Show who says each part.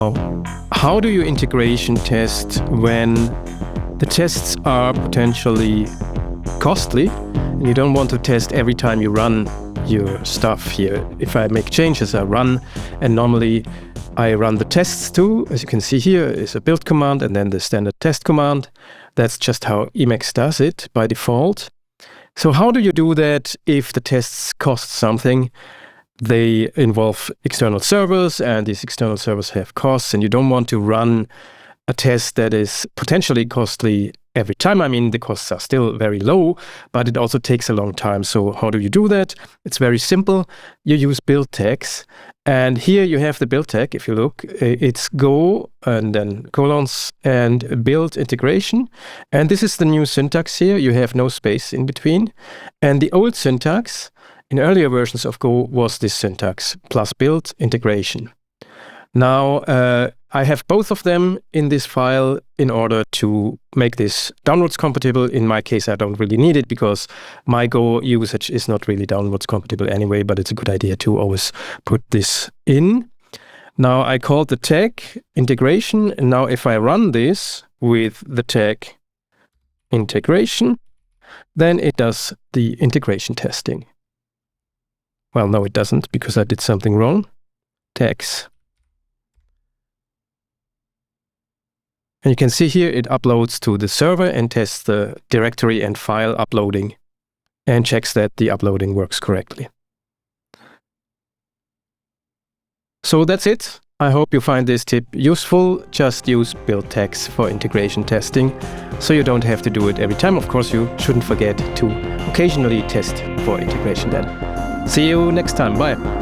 Speaker 1: How do you integration test when the tests are potentially costly and you don't want to test every time you run your stuff here? If I make changes, I run, and normally I run the tests too. As you can see here is a build command and then the standard test command. That's just how Emacs does it by default. So how do you do that if the tests cost something? They involve external servers, and these external servers have costs, and you don't want to run a test that is potentially costly every time. I mean, the costs are still very low, but it also takes a long time. So how do you do that? It's very simple. You use build tags, and here you have the build tag. If you look, it's go and then colons and build integration. And this is the new syntax here. You have no space in between. And the old syntax in earlier versions of Go was this syntax, plus build integration. Now, I have both of them in this file in order to make this downwards compatible. In my case, I don't really need it because my Go usage is not really downwards compatible anyway, but it's a good idea to always put this in. Now, I called the tag integration, and now if I run this with the tag integration, then it does the integration testing. Well, no, it doesn't, because I did something wrong. Tags. And you can see here it uploads to the server and tests the directory and file uploading and checks that the uploading works correctly. So that's it. I hope you find this tip useful. Just use build tags for integration testing, so you don't have to do it every time. Of course, you shouldn't forget to occasionally test for integration then. See you next time. Bye.